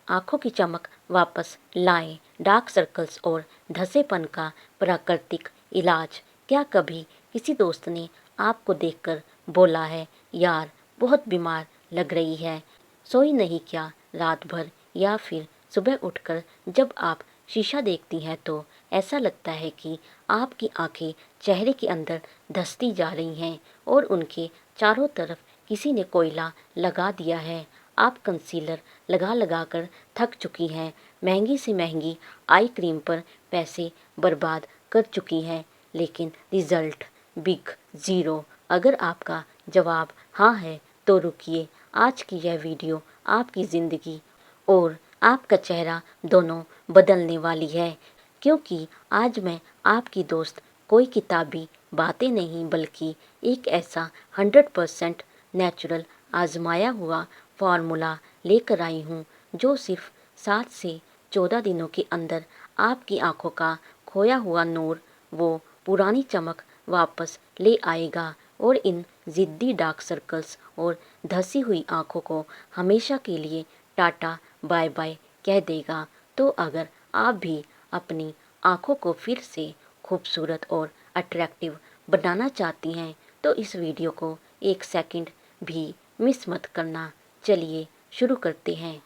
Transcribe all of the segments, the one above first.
आँखों की चमक वापस लाएं, डार्क सर्कल्स और धँसेपन का प्राकृतिक इलाज। क्या कभी किसी दोस्त ने आपको देखकर बोला है, यार बहुत बीमार लग रही है, सोई नहीं क्या रात भर? या फिर सुबह उठकर जब आप शीशा देखती हैं तो ऐसा लगता है कि आपकी आंखें चेहरे के अंदर धंसती जा रही हैं और उनके चारों तरफ किसी ने कोयला लगा दिया है। आप कंसीलर लगा लगा कर थक चुकी हैं, महंगी से महंगी आई क्रीम पर पैसे बर्बाद कर चुकी हैं, लेकिन रिजल्ट बिग ज़ीरो। अगर आपका जवाब हाँ है तो रुकिए, आज की यह वीडियो आपकी ज़िंदगी और आपका चेहरा दोनों बदलने वाली है, क्योंकि आज मैं आपकी दोस्त कोई किताबी बातें नहीं बल्कि एक ऐसा 100% नेचुरल आजमाया हुआ फार्मूला लेकर आई हूँ जो सिर्फ 7 से 14 दिनों के अंदर आपकी आंखों का खोया हुआ नूर, वो पुरानी चमक वापस ले आएगा और इन ज़िद्दी डार्क सर्कल्स और धसी हुई आंखों को हमेशा के लिए टाटा बाय बाय कह देगा। तो अगर आप भी अपनी आंखों को फिर से खूबसूरत और अट्रैक्टिव बनाना चाहती हैं तो इस वीडियो को एक सेकंड भी मिस मत करना। चलिए शुरू करते हैं।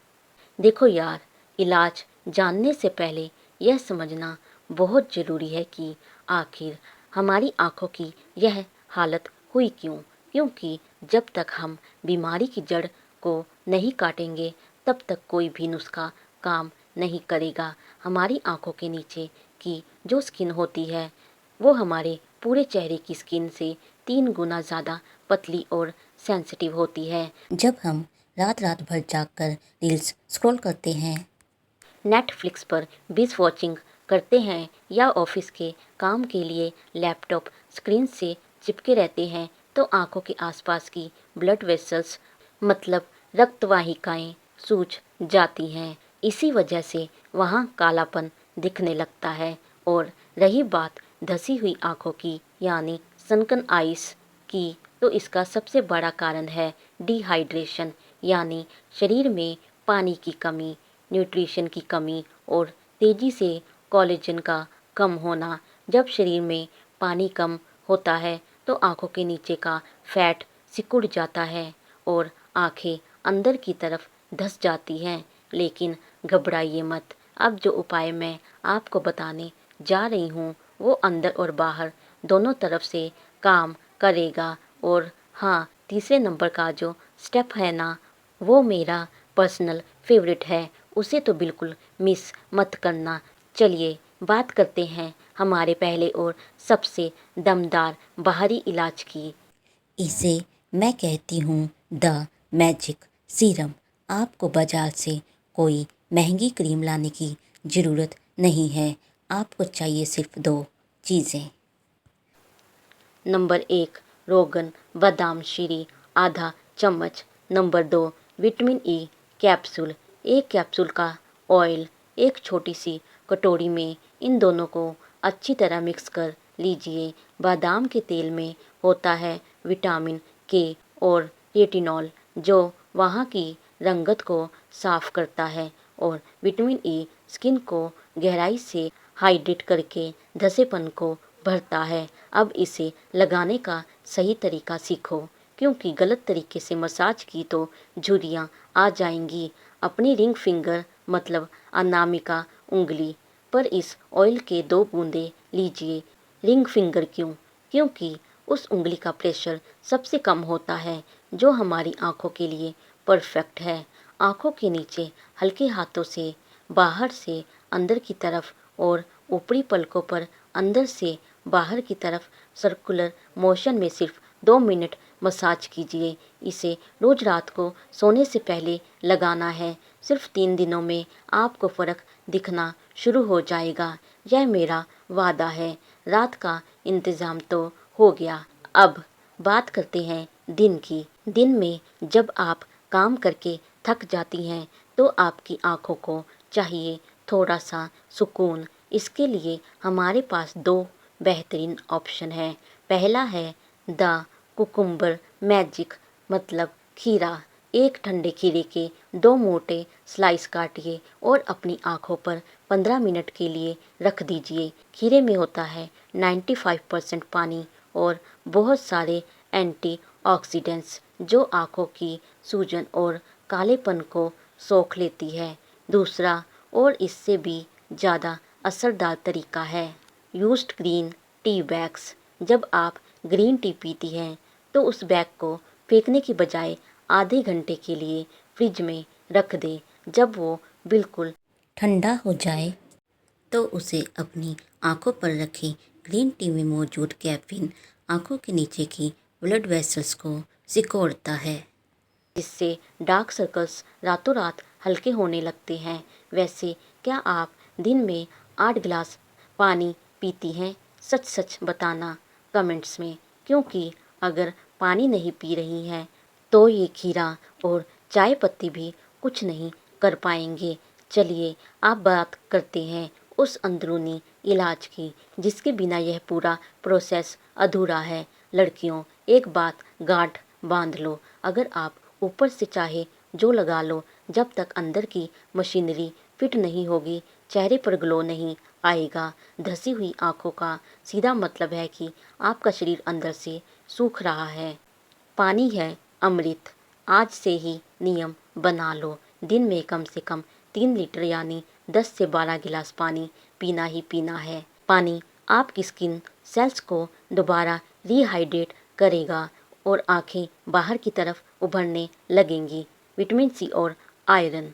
देखो यार, इलाज जानने से पहले यह समझना बहुत ज़रूरी है कि आखिर हमारी आंखों की यह हालत हुई क्यों, क्योंकि जब तक हम बीमारी की जड़ को नहीं काटेंगे तब तक कोई भी नुस्खा काम नहीं करेगा। हमारी आंखों के नीचे की जो स्किन होती है वो हमारे पूरे चेहरे की स्किन से 3 गुना ज़्यादा पतली और सेंसिटिव होती है। जब हम रात रात भर जागकर रील्स स्क्रॉल करते हैं, नेटफ्लिक्स पर बिंज वॉचिंग करते हैं या ऑफिस के काम के लिए लैपटॉप स्क्रीन से चिपके रहते हैं तो आंखों के आसपास की ब्लड वेसल्स मतलब रक्तवाहिकाएं सूज जाती हैं। इसी वजह से वहाँ कालापन दिखने लगता है। और रही बात धसी हुई आंखों की यानी सनकन आइस की, तो इसका सबसे बड़ा कारण है डिहाइड्रेशन यानी शरीर में पानी की कमी, न्यूट्रिशन की कमी और तेज़ी से कोलेजन का कम होना। जब शरीर में पानी कम होता है तो आंखों के नीचे का फैट सिकुड़ जाता है और आंखें अंदर की तरफ धंस जाती हैं। लेकिन घबराइए मत, अब जो उपाय मैं आपको बताने जा रही हूँ वो अंदर और बाहर दोनों तरफ से काम करेगा। और हाँ, तीसरे नंबर का जो स्टेप है ना, वो मेरा पर्सनल फेवरेट है, उसे तो बिल्कुल मिस मत करना। चलिए बात करते हैं हमारे पहले और सबसे दमदार बाहरी इलाज की। इसे मैं कहती हूँ द मैजिक सीरम। आपको बाजार से कोई महंगी क्रीम लाने की ज़रूरत नहीं है, आपको चाहिए सिर्फ 2 चीज़ें। नंबर 1, रोगन बादाम शीरी आधा चम्मच। Number 2, vitamin E capsule. एक कैप्सूल का ऑयल एक छोटी सी कटोरी में इन दोनों को अच्छी तरह मिक्स कर लीजिए। बादाम के तेल में होता है विटामिन के और रेटिनॉल जो वहाँ की रंगत को साफ करता है, और विटामिन ई स्किन को गहराई से हाइड्रेट करके धसेपन को भरता है। अब इसे लगाने का सही तरीका सीखो, क्योंकि गलत तरीके से मसाज की तो झुर्रियाँ आ जाएंगी। अपनी रिंग फिंगर मतलब अनामिका उंगली पर इस ऑयल के 2 बूंदे लीजिए। रिंग फिंगर क्यों? क्योंकि उस उंगली का प्रेशर सबसे कम होता है जो हमारी आंखों के लिए परफेक्ट है। आंखों के नीचे हल्के हाथों से बाहर से अंदर की तरफ और ऊपरी पलकों पर अंदर से बाहर की तरफ सर्कुलर मोशन में सिर्फ 2 मिनट मसाज कीजिए। इसे रोज रात को सोने से पहले लगाना है। सिर्फ 3 दिनों में आपको फ़र्क दिखना शुरू हो जाएगा, यह मेरा वादा है। रात का इंतज़ाम तो हो गया, अब बात करते हैं दिन की। दिन में जब आप काम करके थक जाती हैं तो आपकी आंखों को चाहिए थोड़ा सा सुकून। इसके लिए हमारे पास 2 बेहतरीन ऑप्शन है। पहला है द कुकुम्बर मैजिक मतलब खीरा। एक ठंडे खीरे के 2 मोटे स्लाइस काटिए और अपनी आँखों पर 15 मिनट के लिए रख दीजिए। खीरे में होता है 95% पानी और बहुत सारे एंटीऑक्सीडेंट्स जो आँखों की सूजन और कालेपन को सोख लेती है। दूसरा और इससे भी ज़्यादा असरदार तरीका है यूज्ड ग्रीन टी बैग्स। जब आप ग्रीन टी पीती हैं तो उस बैग को फेंकने की बजाय आधे घंटे के लिए फ्रिज में रख दें। जब वो बिल्कुल ठंडा हो जाए तो उसे अपनी आंखों पर रखें। ग्रीन टी में मौजूद कैफीन आंखों के नीचे की ब्लड वेसल्स को सिकोड़ता है, जिससे डार्क सर्कल्स रातों रात हल्के होने लगते हैं। वैसे क्या आप दिन में 8 गिलास पानी पीती हैं? सच सच बताना कमेंट्स में, क्योंकि अगर पानी नहीं पी रही हैं तो ये खीरा और चाय पत्ती भी कुछ नहीं कर पाएंगे। चलिए आप बात करते हैं उस अंदरूनी इलाज की जिसके बिना यह पूरा प्रोसेस अधूरा है। लड़कियों, एक बात गांठ बांध लो, अगर आप ऊपर से चाहे जो लगा लो, जब तक अंदर की मशीनरी फिट नहीं होगी चेहरे पर ग्लो नहीं आएगा। धसी हुई आंखों का सीधा मतलब है कि आपका शरीर अंदर से सूख रहा है। पानी है अमृत, आज से ही नियम बना लो। दिन में कम से कम 3 लीटर यानी 10 से 12 गिलास पानी पीना ही पीना है। पानी आपकी स्किन सेल्स को दोबारा रिहाइड्रेट करेगा और आंखें बाहर की तरफ उभरने लगेंगी। विटामिन सी और आयरन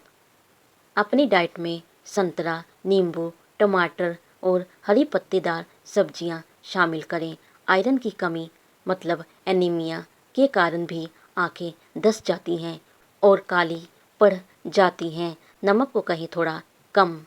अपनी डाइट में संतरा, नींबू, टमाटर और हरी पत्तेदार सब्जियां शामिल करें। आयरन की कमी मतलब एनीमिया के कारण भी आंखें धस जाती हैं और काली पड़ जाती हैं। नमक को कहीं थोड़ा कम।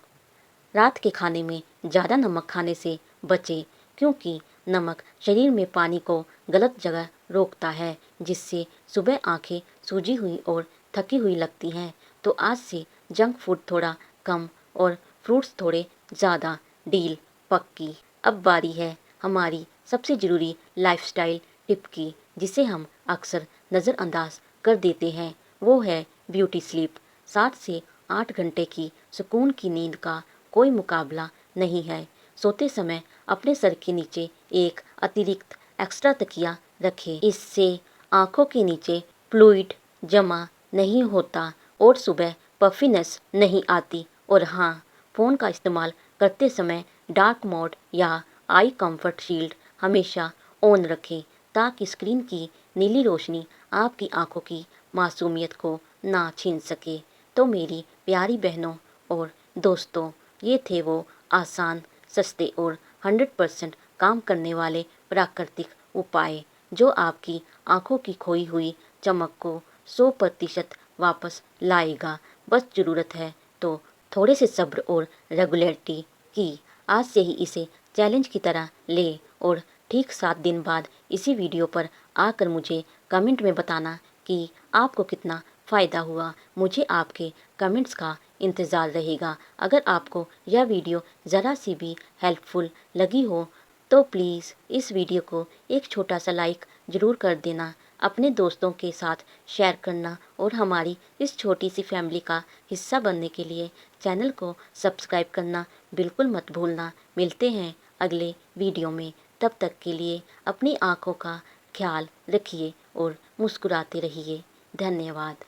रात के खाने में ज़्यादा नमक खाने से बचें, क्योंकि नमक शरीर में पानी को गलत जगह रोकता है, जिससे सुबह आंखें सूजी हुई और थकी हुई लगती हैं। तो आज से जंक फूड थोड़ा कम और फ्रूट्स थोड़े ज़्यादा, डील पक्की। अब बारी है हमारी सबसे ज़रूरी लाइफस्टाइल टिप की, जिसे हम अक्सर नज़रअंदाज कर देते हैं। वो है ब्यूटी स्लीप। 7 से 8 घंटे की सुकून की नींद का कोई मुकाबला नहीं है। सोते समय अपने सर के नीचे एक अतिरिक्त एक्स्ट्रा तकिया रखें। इससे आंखों के नीचे फ्लूइड जमा नहीं होता और सुबह पफीनेस नहीं आती। और हाँ, फ़ोन का इस्तेमाल करते समय डार्क मोड या आई कंफर्ट शील्ड हमेशा ऑन रखें, ताकि स्क्रीन की नीली रोशनी आपकी आंखों की मासूमियत को ना छीन सके। तो मेरी प्यारी बहनों और दोस्तों, ये थे वो आसान, सस्ते और 100% काम करने वाले प्राकृतिक उपाय जो आपकी आंखों की खोई हुई चमक को 100% वापस लाएगा। बस ज़रूरत है तो थोड़े से सब्र और रेगुलरिटी की। आज से ही इसे चैलेंज की तरह ले और ठीक 7 दिन बाद इसी वीडियो पर आकर मुझे कमेंट में बताना कि आपको कितना फ़ायदा हुआ। मुझे आपके कमेंट्स का इंतज़ार रहेगा। अगर आपको यह वीडियो ज़रा सी भी हेल्पफुल लगी हो तो प्लीज़ इस वीडियो को एक छोटा सा लाइक ज़रूर कर देना, अपने दोस्तों के साथ शेयर करना और हमारी इस छोटी सी फैमिली का हिस्सा बनने के लिए चैनल को सब्सक्राइब करना बिल्कुल मत भूलना। मिलते हैं अगले वीडियो में, तब तक के लिए अपनी आँखों का ख्याल रखिए और मुस्कुराते रहिए। धन्यवाद।